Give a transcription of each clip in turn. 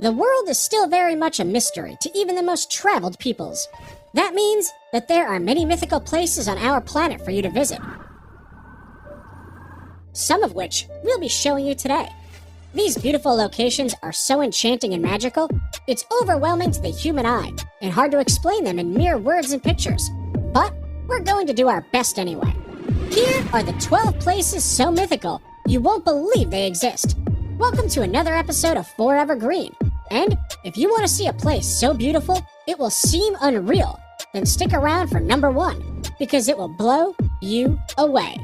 The world is still very much a mystery to even the most traveled peoples. That means that there are many mythical places on our planet for you to visit, some of which we'll be showing you today. These beautiful locations are so enchanting and magical, it's overwhelming to the human eye and hard to explain them in mere words and pictures. But we're going to do our best anyway. Here are the 12 places so mythical you won't believe they exist. Welcome to another episode of Forever Green. And if you want to see a place so beautiful it will seem unreal, then stick around for number 1, because it will blow you away.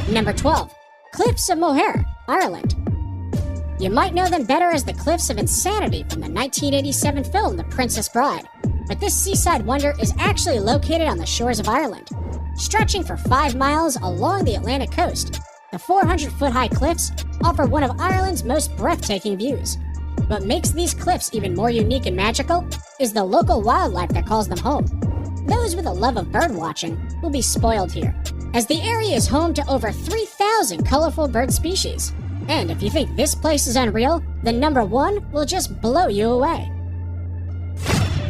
Number 12. Cliffs of Moher, Ireland. You might know them better as the Cliffs of Insanity from the 1987 film The Princess Bride, but this seaside wonder is actually located on the shores of Ireland. Stretching for 5 miles along the Atlantic coast, the 400-foot-high cliffs offer one of Ireland's most breathtaking views. What makes these cliffs even more unique and magical is the local wildlife that calls them home. Those with a love of birdwatching will be spoiled here, as the area is home to over 3,000 colorful bird species. And if you think this place is unreal, then number 1 will just blow you away.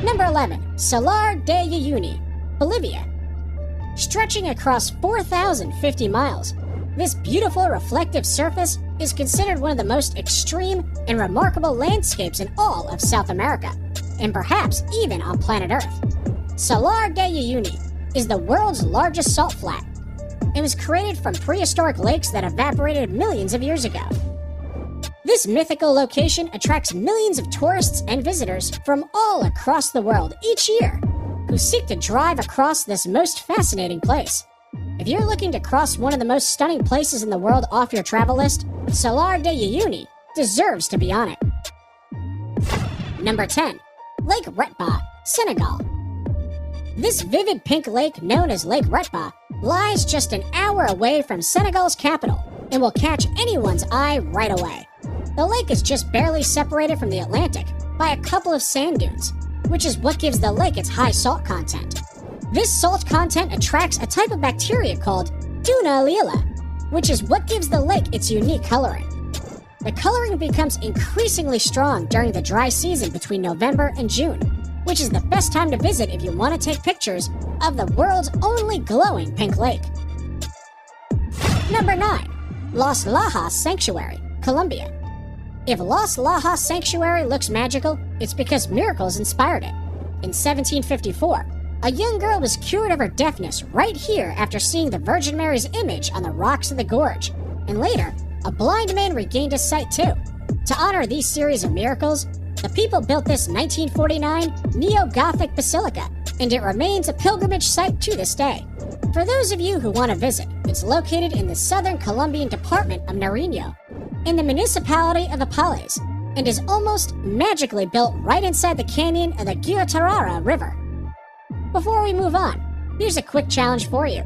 Number 11. Salar de Uyuni, Bolivia. Stretching across 4,050 miles, this beautiful reflective surface is considered one of the most extreme and remarkable landscapes in all of South America, and perhaps even on planet Earth. Salar de Uyuni is the world's largest salt flat. It was created from prehistoric lakes that evaporated millions of years ago. This mythical location attracts millions of tourists and visitors from all across the world each year who seek to drive across this most fascinating place. If you're looking to cross one of the most stunning places in the world off your travel list, Salar de Uyuni deserves to be on it. Number 10. Lake Retba, Senegal. This vivid pink lake known as Lake Retba lies just an hour away from Senegal's capital and will catch anyone's eye right away. The lake is just barely separated from the Atlantic by a couple of sand dunes, which is what gives the lake its high salt content. This salt content attracts a type of bacteria called Duna lila, which is what gives the lake its unique coloring. The coloring becomes increasingly strong during the dry season between November and June, which is the best time to visit if you want to take pictures of the world's only glowing pink lake. Number 9. Los Lajas Sanctuary, Colombia. If Los Lajas Sanctuary looks magical, it's because miracles inspired it. In 1754, a young girl was cured of her deafness right here after seeing the Virgin Mary's image on the rocks of the gorge, and later, a blind man regained his sight too. To honor these series of miracles, the people built this 1949 neo-Gothic basilica, and it remains a pilgrimage site to this day. For those of you who want to visit, it's located in the southern Colombian department of Nariño, in the municipality of Apales, and is almost magically built right inside the canyon of the Guatarrara River. Before we move on, here's a quick challenge for you.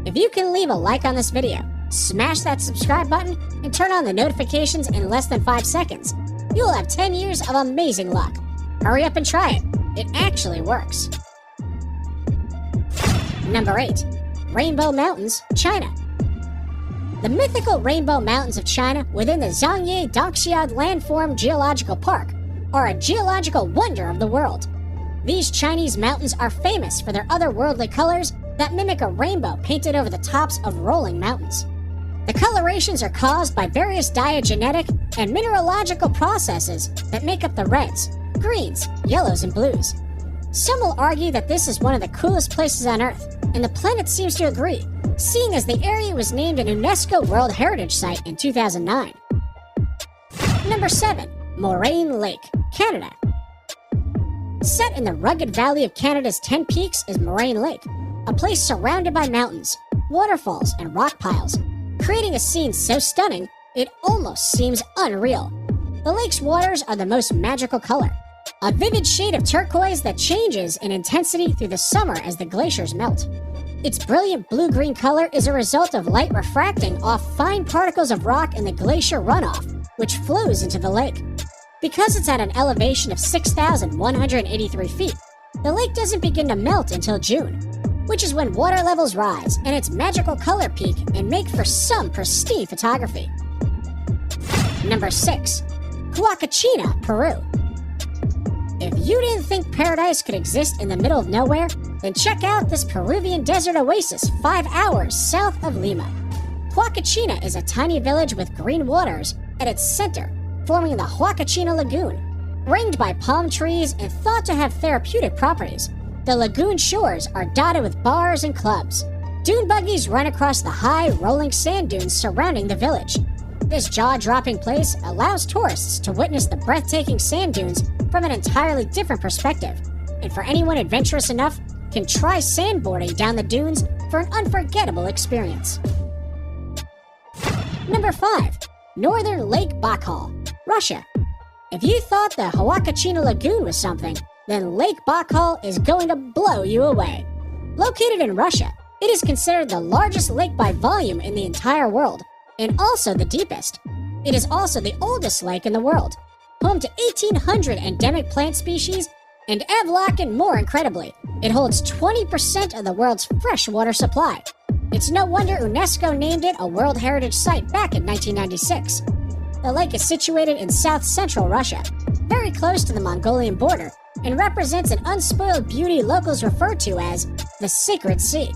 If you can leave a like on this video, smash that subscribe button, and turn on the notifications in less than 5 seconds, you'll have 10 years of amazing luck. Hurry up and try it. It actually works. Number 8. Rainbow Mountains, China. The mythical Rainbow Mountains of China within the Zhangye Dongxiad Landform Geological Park are a geological wonder of the world. These Chinese mountains are famous for their otherworldly colors that mimic a rainbow painted over the tops of rolling mountains. The colorations are caused by various diagenetic and mineralogical processes that make up the reds, greens, yellows, and blues. Some will argue that this is one of the coolest places on Earth, and the planet seems to agree, seeing as the area was named an UNESCO World Heritage Site in 2009. Number 7. Moraine Lake, Canada. Set in the rugged valley of Canada's 10 Peaks is Moraine Lake, a place surrounded by mountains, waterfalls, and rock piles, creating a scene so stunning it almost seems unreal. The lake's waters are the most magical color, a vivid shade of turquoise that changes in intensity through the summer as the glaciers melt. Its brilliant blue-green color is a result of light refracting off fine particles of rock in the glacier runoff, which flows into the lake. Because it's at an elevation of 6,183 feet, the lake doesn't begin to melt until June, which is when water levels rise and its magical color peak and make for some pristine photography. Number 6. Huacachina, Peru. If you didn't think paradise could exist in the middle of nowhere, then check out this Peruvian desert oasis 5 hours south of Lima. Huacachina is a tiny village with green waters at its center, forming the Huacachina Lagoon. Ringed by palm trees and thought to have therapeutic properties, the lagoon shores are dotted with bars and clubs. Dune buggies run across the high, rolling sand dunes surrounding the village. This jaw-dropping place allows tourists to witness the breathtaking sand dunes from an entirely different perspective, and for anyone adventurous enough, can try sandboarding down the dunes for an unforgettable experience. Number 5. Northern Lake Baikal, Russia. If you thought the Huacachina Lagoon was something, then Lake Baikal is going to blow you away. Located in Russia, it is considered the largest lake by volume in the entire world, and also the deepest. It is also the oldest lake in the world, home to 1,800 endemic plant species, and Evlock and more incredibly, it holds 20% of the world's freshwater supply. It's no wonder UNESCO named it a World Heritage Site back in 1996. The lake is situated in south-central Russia, very close to the Mongolian border, and represents an unspoiled beauty locals refer to as the Sacred Sea.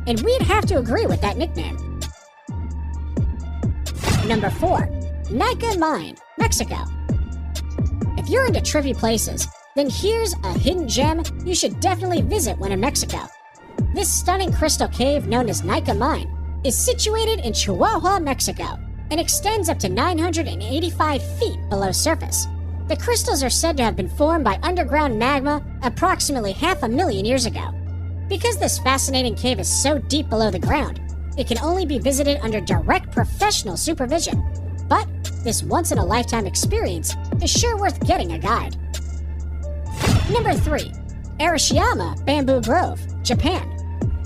And we'd have to agree with that nickname. Number 4. Nika Mine, Mexico. If you're into trippy places, then here's a hidden gem you should definitely visit when in Mexico. This stunning crystal cave known as Nika Mine is situated in Chihuahua, Mexico, and extends up to 985 feet below surface. The crystals are said to have been formed by underground magma approximately 500,000 years ago. Because this fascinating cave is so deep below the ground, it can only be visited under direct professional supervision. But this once-in-a-lifetime experience is sure worth getting a guide. Number 3. Arashiyama Bamboo Grove, Japan.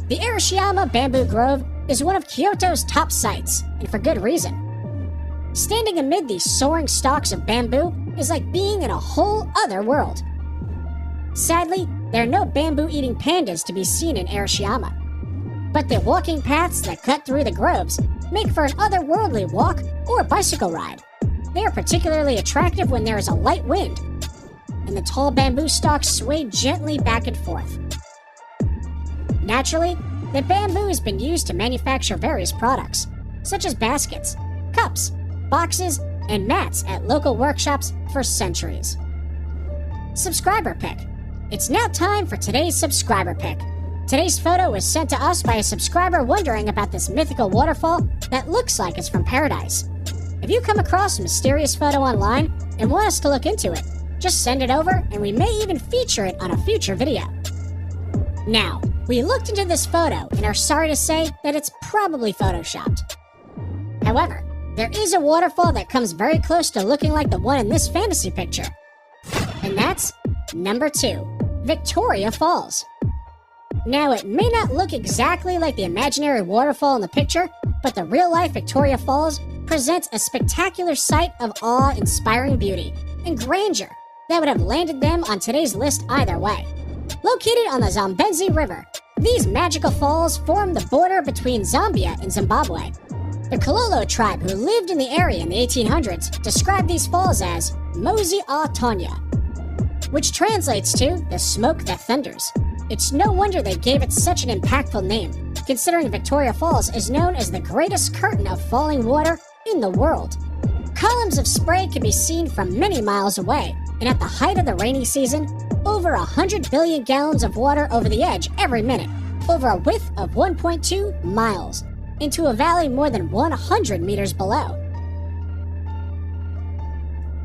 The Arashiyama Bamboo Grove is one of Kyoto's top sites, and for good reason. Standing amid these soaring stalks of bamboo is like being in a whole other world. Sadly, there are no bamboo-eating pandas to be seen in Arashiyama, but the walking paths that cut through the groves make for an otherworldly walk or bicycle ride. They are particularly attractive when there is a light wind, and the tall bamboo stalks sway gently back and forth. Naturally, the bamboo has been used to manufacture various products, such as baskets, cups, boxes, and mats at local workshops for centuries. Subscriber pick. It's now time for today's subscriber pick. Today's photo was sent to us by a subscriber wondering about this mythical waterfall that looks like it's from paradise. If you come across a mysterious photo online and want us to look into it, just send it over and we may even feature it on a future video. Now, we looked into this photo and are sorry to say that it's probably photoshopped. However, there is a waterfall that comes very close to looking like the one in this fantasy picture. And that's number 2, Victoria Falls. Now, it may not look exactly like the imaginary waterfall in the picture, but the real-life Victoria Falls presents a spectacular sight of awe-inspiring beauty and grandeur that would have landed them on today's list either way. Located on the Zambezi River, these magical falls form the border between Zambia and Zimbabwe. The Kololo tribe who lived in the area in the 1800s described these falls as Mozi a Tonya, which translates to the smoke that thunders. It's no wonder they gave it such an impactful name, considering Victoria Falls is known as the greatest curtain of falling water in the world. Columns of spray can be seen from many miles away, and at the height of the rainy season, over 100 billion gallons of water over the edge every minute, over a width of 1.2 miles, into a valley more than 100 meters below.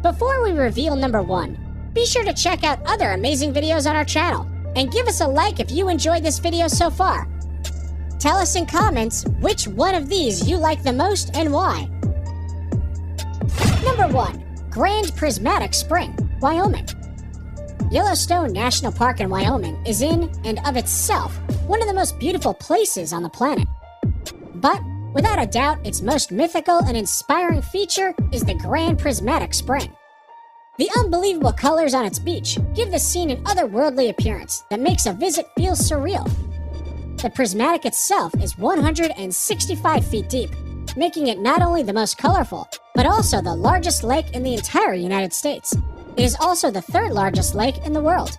Before we reveal number 1, be sure to check out other amazing videos on our channel, and give us a like if you enjoyed this video so far. Tell us in comments which one of these you like the most and why. Number 1. Grand Prismatic Spring, Wyoming. Yellowstone National Park in Wyoming is in and of itself one of the most beautiful places on the planet. But, without a doubt, its most mythical and inspiring feature is the Grand Prismatic Spring. The unbelievable colors on its beach give the scene an otherworldly appearance that makes a visit feel surreal. The prismatic itself is 165 feet deep, making it not only the most colorful, but also the largest lake in the entire United States. It is also the third largest lake in the world.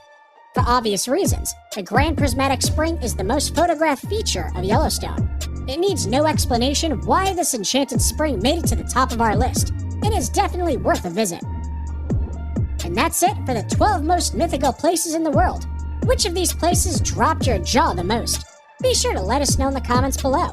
For obvious reasons, the Grand Prismatic Spring is the most photographed feature of Yellowstone. It needs no explanation why this enchanted spring made it to the top of our list. It is definitely worth a visit. And that's it for the 12 most mythical places in the world. Which of these places dropped your jaw the most? Be sure to let us know in the comments below.